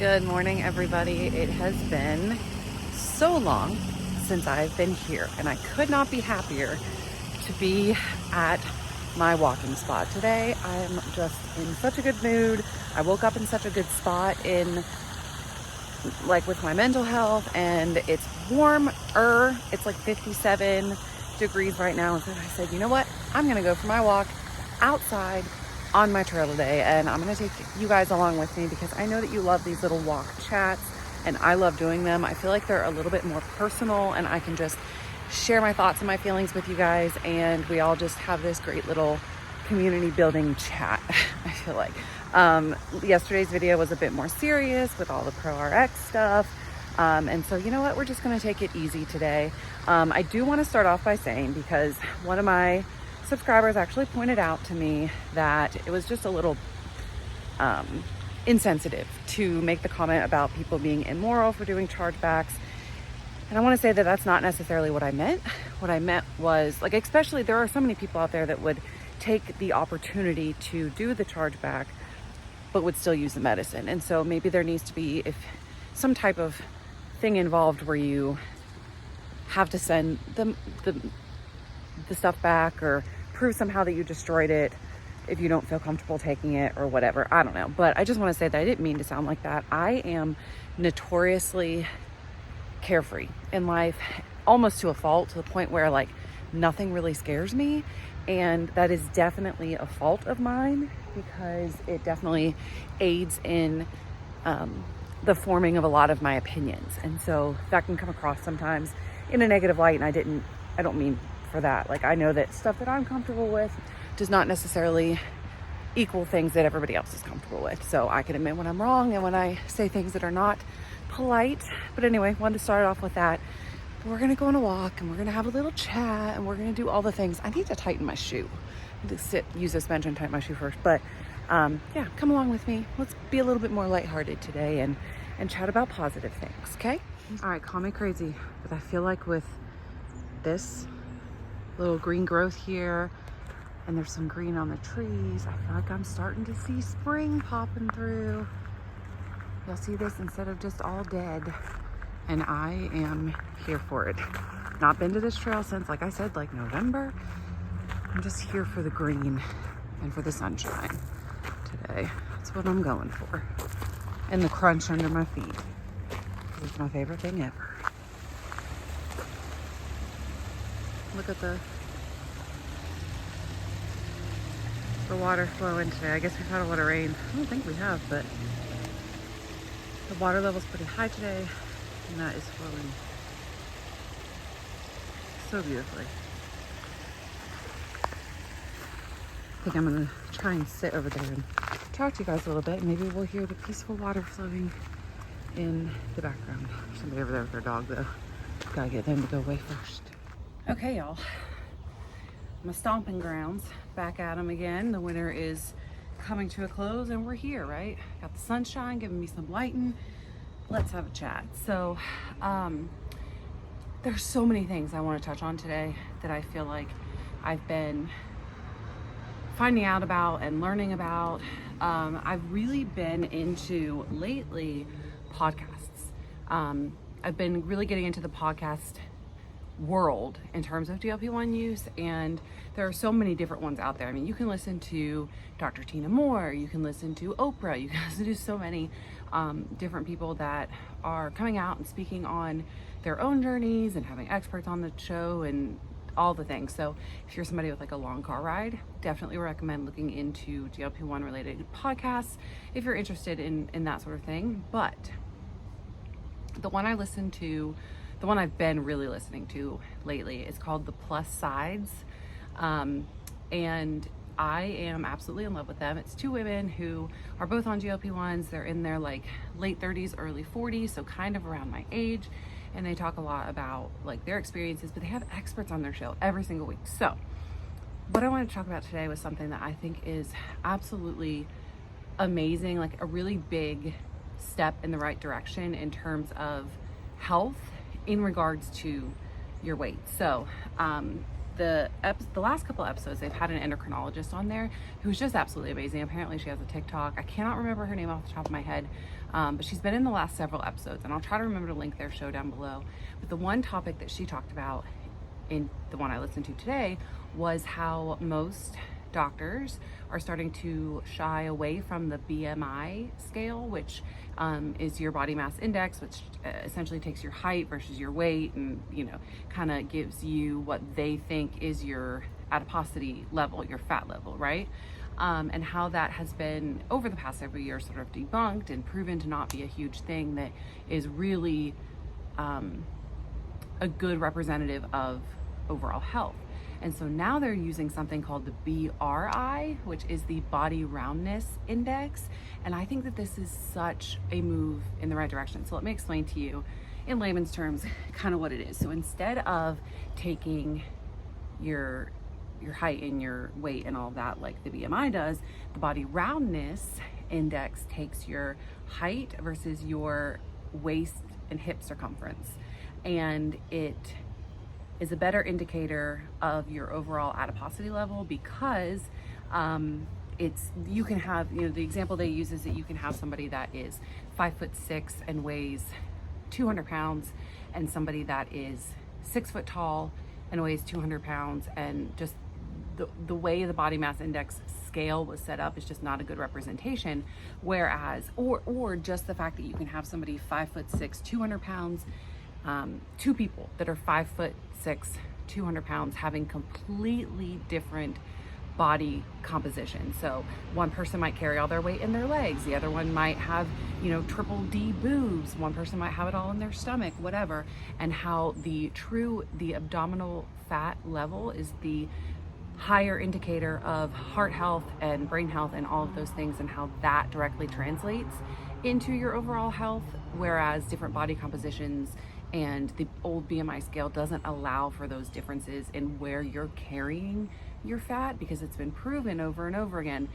Good morning, everybody. It has been so long since I've been here, and I could not be happier to be at my walking spot. Today, I'm just in such a good mood. I woke up in such a good spot with my mental health, and it's warmer. It's like 57 degrees right now. And so I said, you know what? I'm going to go for my walk outside on my trail today, and I'm going to take you guys along with me because I know that you love these little walk chats, and I love doing them. I feel like they're a little bit more personal, and I can just share my thoughts and my feelings with you guys, and we all just have this great little community building chat. I feel like yesterday's video was a bit more serious with all the Pro RX stuff, and so you know what, we're just going to take it easy today. I do want to start off by saying, because one of my subscribers actually pointed out to me that it was just a little insensitive to make the comment about people being immoral for doing chargebacks. And I want to say that that's not necessarily what I meant. What I meant was, like, especially there are so many people out there that would take the opportunity to do the chargeback but would still use the medicine. And so maybe there needs to be some type of thing involved where you have to send the stuff back or prove somehow that you destroyed it if you don't feel comfortable taking it or whatever. I don't know. But I just want to say that I didn't mean to sound like that. I am notoriously carefree in life, almost to a fault, to the point where like nothing really scares me. And that is definitely a fault of mine because it definitely aids in the forming of a lot of my opinions. And so that can come across sometimes in a negative light, and I don't mean for that. Like, I know that stuff that I'm comfortable with does not necessarily equal things that everybody else is comfortable with. So I can admit when I'm wrong and when I say things that are not polite. But anyway, wanted to start off with that. We're gonna go on a walk and we're gonna have a little chat and we're gonna do all the things. I need to tighten my shoe. I need to use this bench and tighten my shoe first. But yeah, come along with me. Let's be a little bit more lighthearted today and chat about positive things, okay? All right, call me crazy, but I feel like with this little green growth here, and there's some green on the trees, I feel like I'm starting to see spring popping through. You'll see this instead of just all dead, and I am here for it. Not been to this trail since, like I said, like November. I'm just here for the green and for the sunshine today. That's what I'm going for. And the crunch under my feet. It's my favorite thing ever. Look at the water flowing today. I guess we've had a lot of rain. I don't think we have, but the water level's pretty high today, and that is flowing so beautifully. I think I'm gonna try and sit over there and talk to you guys a little bit. Maybe we'll hear the peaceful water flowing in the background. Somebody over there with their dog though. Gotta get them to go away first. Okay, y'all. My stomping grounds, back at them again. The winter is coming to a close and we're here, right? Got the sunshine giving me some lighting. Let's have a chat. So there's so many things I want to touch on today that I feel like I've been finding out about and learning about. I've really been into lately podcasts. I've been really getting into the podcast world in terms of GLP-1 use, and there are so many different ones out there. I mean, you can listen to Dr. Tina Moore, you can listen to Oprah, you can listen to so many different people that are coming out and speaking on their own journeys and having experts on the show and all the things. So if you're somebody with like a long car ride, definitely recommend looking into GLP-1 related podcasts if you're interested in that sort of thing. But the one I've been really listening to lately is called The Plus Sides. And I am absolutely in love with them. It's two women who are both on GLP-1s. They're in their like late 30s, early 40s, so kind of around my age. And they talk a lot about like their experiences, but they have experts on their show every single week. So what I wanted to talk about today was something that I think is absolutely amazing, like a really big step in the right direction in terms of health in regards to your weight. So the last couple episodes, they've had an endocrinologist on there who's just absolutely amazing. Apparently she has a TikTok. I cannot remember her name off the top of my head, but she's been in the last several episodes, and I'll try to remember to link their show down below. But the one topic that she talked about in the one I listened to today was how most doctors are starting to shy away from the BMI scale, which is your body mass index, which essentially takes your height versus your weight, and kind of gives you what they think is your adiposity level, your fat level, right? And how that has been over the past several years sort of debunked and proven to not be a huge thing that is really a good representative of overall health. And so now they're using something called the BRI, which is the Body Roundness Index. And I think that this is such a move in the right direction. So let me explain to you in layman's terms kind of what it is. So instead of taking your height and your weight and all that like the BMI does, the Body Roundness Index takes your height versus your waist and hip circumference. And it is a better indicator of your overall adiposity level, because you can have, the example they use is that you can have somebody that is 5'6" and weighs 200 pounds, and somebody that is 6 foot tall and weighs 200 pounds, and just the way the body mass index scale was set up is just not a good representation. Whereas, or just the fact that you can have somebody 5'6", 200 pounds, two people that are 5'6", 200 pounds having completely different body composition. So one person might carry all their weight in their legs, the other one might have, triple D boobs, one person might have it all in their stomach, whatever. And how the abdominal fat level is the higher indicator of heart health and brain health and all of those things, and how that directly translates into your overall health, whereas different body compositions and the old BMI scale doesn't allow for those differences in where you're carrying your fat, because it's been proven over and over again.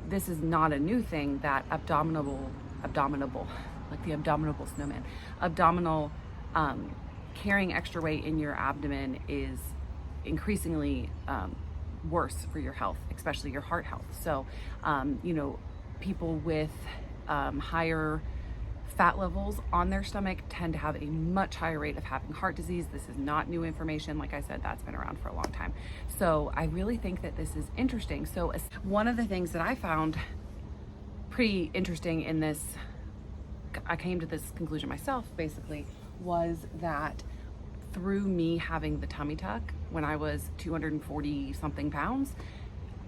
This is not a new thing, that abdominal, like the abdominal snowman, carrying extra weight in your abdomen is increasingly worse for your health, especially your heart health. So, people with higher fat levels on their stomach tend to have a much higher rate of having heart disease. This is not new information. Like I said, that's been around for a long time. So I really think that this is interesting. So one of the things that I found pretty interesting in this, I came to this conclusion myself basically, was that through me having the tummy tuck when I was 240 something pounds,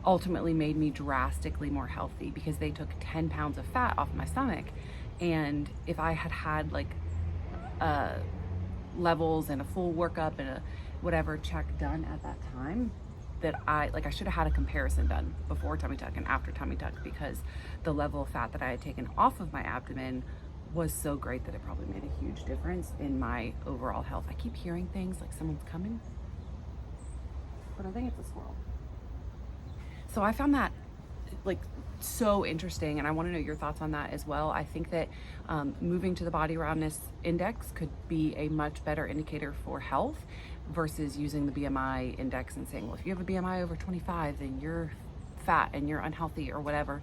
ultimately made me drastically more healthy, because they took 10 pounds of fat off my stomach. And if I had like levels and a full workup and a whatever check done at that time, that I should have had a comparison done before tummy tuck and after tummy tuck, because the level of fat that I had taken off of my abdomen was so great that it probably made a huge difference in my overall health. I keep hearing things like someone's coming, but I think it's a squirrel. So I found that so interesting, and I want to know your thoughts on that as well. I think that moving to the body roundness index could be a much better indicator for health versus using the BMI index and saying, well, if you have a BMI over 25, then you're fat and you're unhealthy or whatever,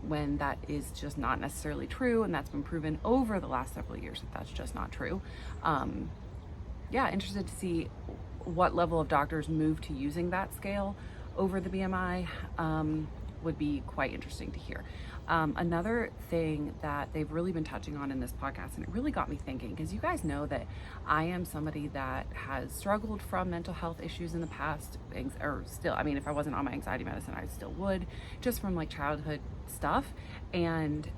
when that is just not necessarily true, and that's been proven over the last several years that that's just not true. Interested to see what level of doctors move to using that scale over the BMI. Would be quite interesting to hear. Another thing that they've really been touching on in this podcast, and it really got me thinking, because you guys know that I am somebody that has struggled from mental health issues in the past, or still, I mean, if I wasn't on my anxiety medicine, I still would, just from like childhood stuff. And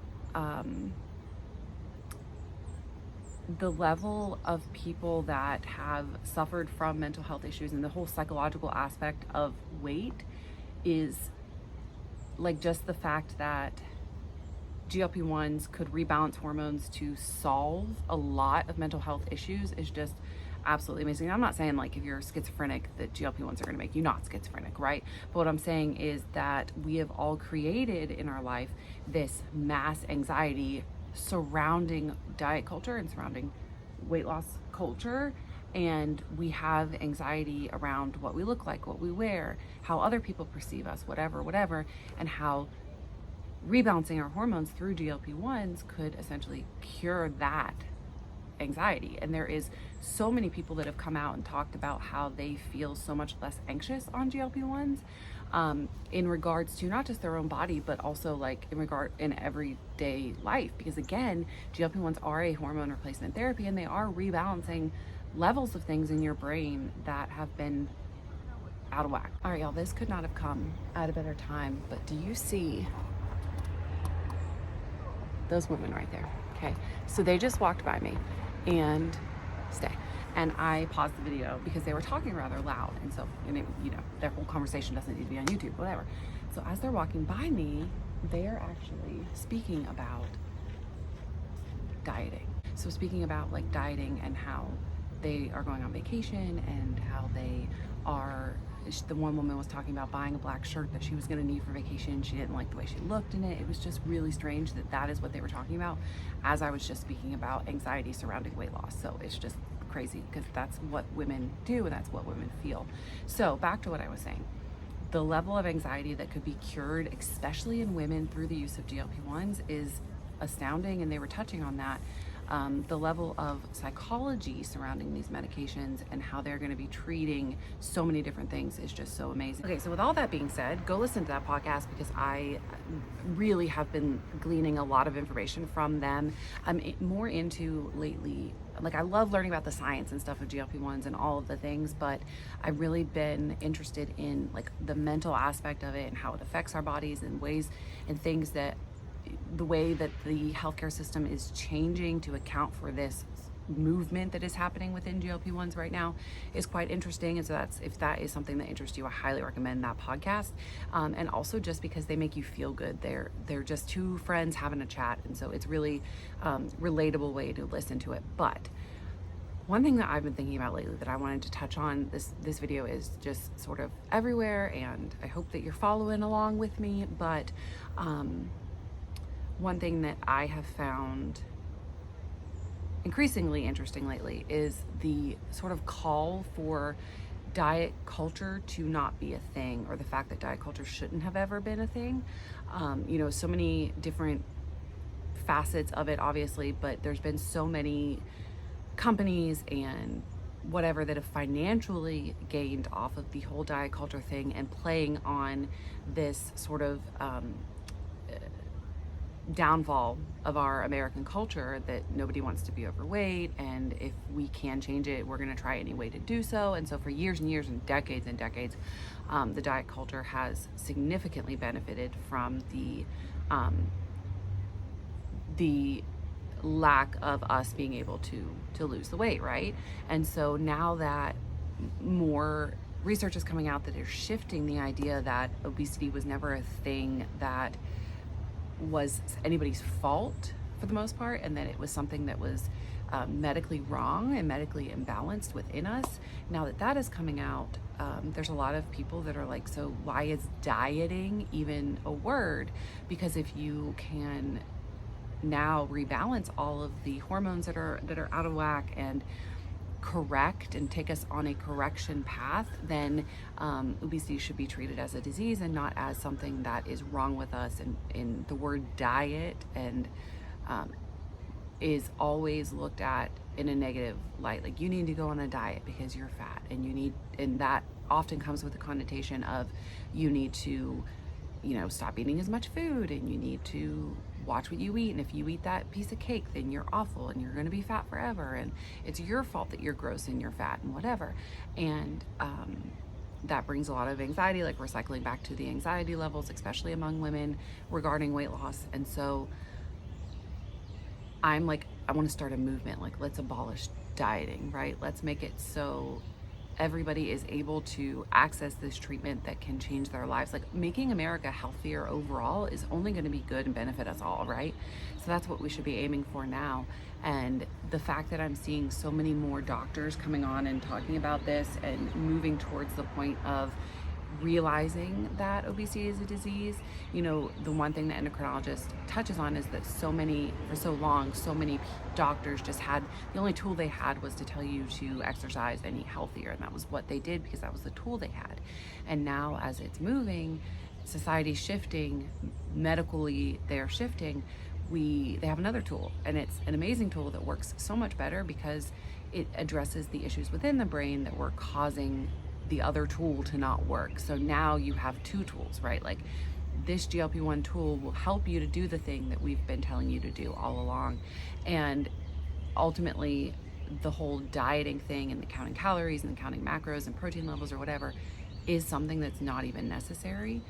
the level of people that have suffered from mental health issues and the whole psychological aspect of weight is like, just the fact that GLP1s could rebalance hormones to solve a lot of mental health issues is just absolutely amazing. I'm not saying like if you're schizophrenic that GLP1s are going to make you not schizophrenic, right? But what I'm saying is that we have all created in our life this mass anxiety surrounding diet culture and surrounding weight loss culture, And we have anxiety around what we look like, what we wear, how other people perceive us, whatever, and how rebalancing our hormones through GLP1s could essentially cure that anxiety. And there is so many people that have come out and talked about how they feel so much less anxious on GLP1s, in regards to not just their own body, but also like in everyday life. Because again, GLP1s are a hormone replacement therapy, and they are rebalancing levels of things in your brain that have been out of whack. All right, y'all, this could not have come at a better time, but do you see those women right there? Okay, so they just walked by me and and I paused the video because they were talking rather loud, and so, and it, you know, their whole conversation doesn't need to be on YouTube, whatever. So as they're walking by me, they're actually speaking about dieting. So speaking about like dieting and how they are going on vacation and how they are, the one woman was talking about buying a black shirt that she was going to need for vacation. She didn't like the way she looked in it. It was just really strange that that is what they were talking about as I was just speaking about anxiety surrounding weight loss. So it's just crazy because that's what women do and that's what women feel. So back to what I was saying. The level of anxiety that could be cured, especially in women through the use of GLP-1s, is astounding, and they were touching on that. The level of psychology surrounding these medications and how they're going to be treating so many different things is just so amazing. Okay, so with all that being said, go listen to that podcast because I really have been gleaning a lot of information from them. I'm more into lately, like I love learning about the science and stuff of GLP-1s and all of the things, but I've really been interested in like the mental aspect of it and how it affects our bodies and ways and things that the way that the healthcare system is changing to account for this movement that is happening within GLP-1s right now is quite interesting. And so that's, if that is something that interests you, I highly recommend that podcast. And also just because they make you feel good. They're just two friends having a chat. And so it's really relatable way to listen to it. But one thing that I've been thinking about lately that I wanted to touch on, this video is just sort of everywhere, and I hope that you're following along with me. But one thing that I have found increasingly interesting lately is the sort of call for diet culture to not be a thing, or the fact that diet culture shouldn't have ever been a thing. You know, so many different facets of it, obviously, but there's been so many companies and whatever that have financially gained off of the whole diet culture thing and playing on this sort of downfall of our American culture, that nobody wants to be overweight, and if we can change it, we're going to try any way to do so. And so for years and years and decades, the diet culture has significantly benefited from the lack of us being able to lose the weight, right? And so now that more research is coming out that is shifting the idea that obesity was never a thing that was anybody's fault for the most part, and that it was something that was medically wrong and medically imbalanced within us. Now that that is coming out, there's a lot of people that are like, so why is dieting even a word? Because if you can now rebalance all of the hormones that are out of whack and correct and take us on a correction path, then obesity should be treated as a disease and not as something that is wrong with us. And in the word diet and is always looked at in a negative light, like you need to go on a diet because you're fat, and that often comes with the connotation of you need to, you know, stop eating as much food, and you need to watch what you eat, and if you eat that piece of cake, then you're awful and you're going to be fat forever, and it's your fault that you're gross and you're fat and whatever. And that brings a lot of anxiety, like we're cycling back to the anxiety levels, especially among women regarding weight loss. And so I'm like, I want to start a movement, like let's abolish dieting, right? Let's make it so everybody is able to access this treatment that can change their lives. Like making America healthier overall is only going to be good and benefit us all, right? So that's what we should be aiming for now. And the fact that I'm seeing so many more doctors coming on and talking about this and moving towards the point of realizing that obesity is a disease. You know, the one thing the endocrinologist touches on is that for so long, so many doctors just had, the only tool they had was to tell you to exercise and eat healthier. And that was what they did because that was the tool they had. And now as it's moving, society's shifting, medically they're shifting, they have another tool, and it's an amazing tool that works so much better because it addresses the issues within the brain that were causing the other tool to not work. So now you have two tools, right? Like this GLP-1 tool will help you to do the thing that we've been telling you to do all along. And ultimately, the whole dieting thing and the counting calories and the counting macros and protein levels or whatever is something that's not even necessary.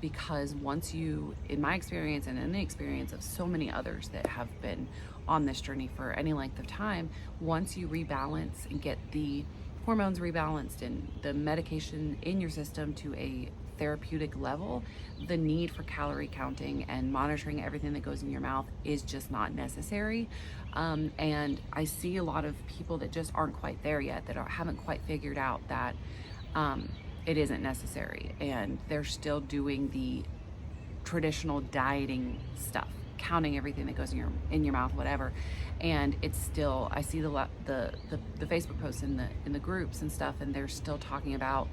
Because once you, in my experience and in the experience of so many others that have been on this journey for any length of time, once you rebalance and get the hormones rebalanced and the medication in your system to a therapeutic level, the need for calorie counting and monitoring everything that goes in your mouth is just not necessary. And I see a lot of people that just aren't quite there yet, that haven't quite figured out that it isn't necessary, and they're still doing the traditional dieting stuff, counting everything that goes in your mouth, whatever. And it's still, I see the Facebook posts in the groups and stuff, and they're still talking about,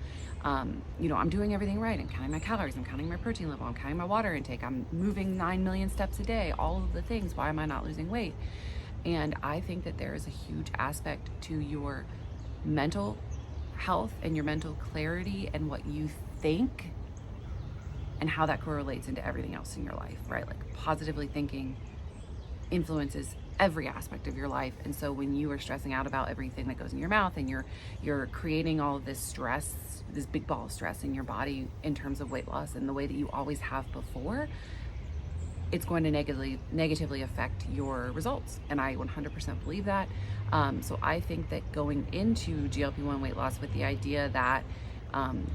you know, I'm doing everything right. I'm counting my calories, I'm counting my protein level, I'm counting my water intake, I'm moving 9 million steps a day, all of the things. Why am I not losing weight? And I think that there is a huge aspect to your mental health and your mental clarity and what you think and how that correlates into everything else in your life, right? Like positively thinking influences every aspect of your life. And so when you are stressing out about everything that goes in your mouth and you're creating all of this stress, this big ball of stress in your body in terms of weight loss and the way that you always have before, it's going to negatively affect your results. And I 100% believe that. So I think that going into GLP-1 weight loss with the idea that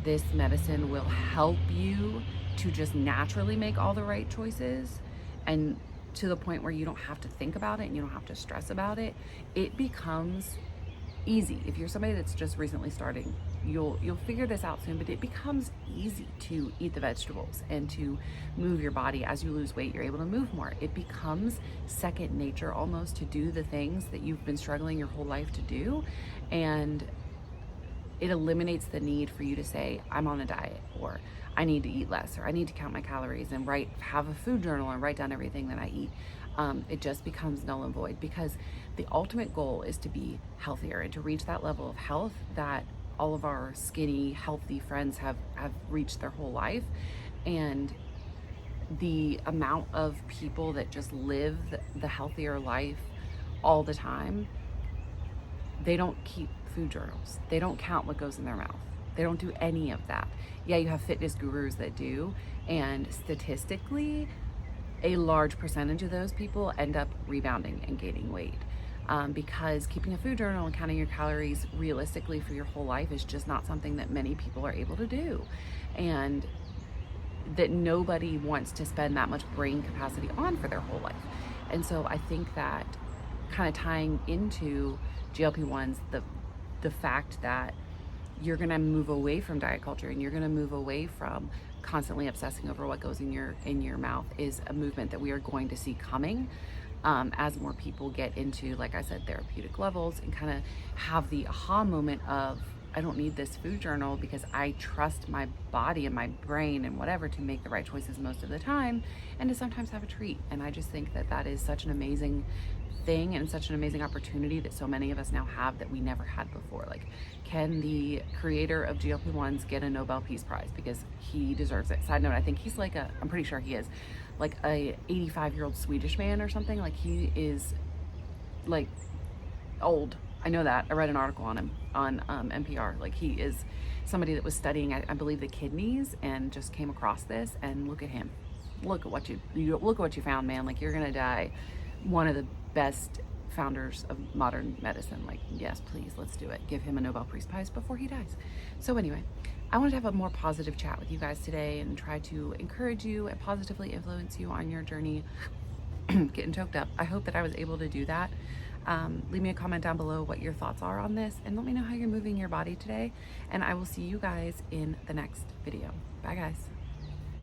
this medicine will help you to just naturally make all the right choices, and to the point where you don't have to think about it and you don't have to stress about it, it becomes easy. If you're somebody that's just recently starting, you'll figure this out soon, but it becomes easy to eat the vegetables and to move your body. As you lose weight, you're able to move more. It becomes second nature almost to do the things that you've been struggling your whole life to do. And it eliminates the need for you to say, I'm on a diet, or I need to eat less, or I need to count my calories and have a food journal and write down everything that I eat. It just becomes null and void, because the ultimate goal is to be healthier and to reach that level of health that all of our skinny, healthy friends have reached their whole life. And the amount of people that just live the healthier life all the time, they don't keep food journals. They don't count what goes in their mouth. They don't do any of that. Yeah, you have fitness gurus that do, and statistically, a large percentage of those people end up rebounding and gaining weight. Because keeping a food journal and counting your calories realistically for your whole life is just not something that many people are able to do. And that nobody wants to spend that much brain capacity on for their whole life. And so I think that kind of tying into GLP-1s, the fact that you're gonna move away from diet culture and you're gonna move away from constantly obsessing over what goes in your mouth is a movement that we are going to see coming. As more people get into, like I said, therapeutic levels and kind of have the aha moment of, I don't need this food journal because I trust my body and my brain and whatever to make the right choices most of the time, and to sometimes have a treat. And I just think that that is such an amazing thing and such an amazing opportunity that so many of us now have that we never had before. Like, can the creator of GLP-1s get a Nobel Peace Prize? Because he deserves it. Side note, I think he's like I'm pretty sure he is like a 85-year-old Swedish man or something. Like, he is like old. I know that. I read an article on him on NPR. Like, he is somebody that was studying, I believe, the kidneys and just came across this. And look at him. Look at what you found, man. Like, you're gonna die one of the best founders of modern medicine. Like, yes, please, let's do it. Give him a Nobel Peace Prize before he dies. So anyway, I wanted to have a more positive chat with you guys today and try to encourage you and positively influence you on your journey. Getting choked up. I hope that I was able to do that. Leave me a comment down below what your thoughts are on this, and let me know how you're moving your body today. And I will see you guys in the next video. Bye guys.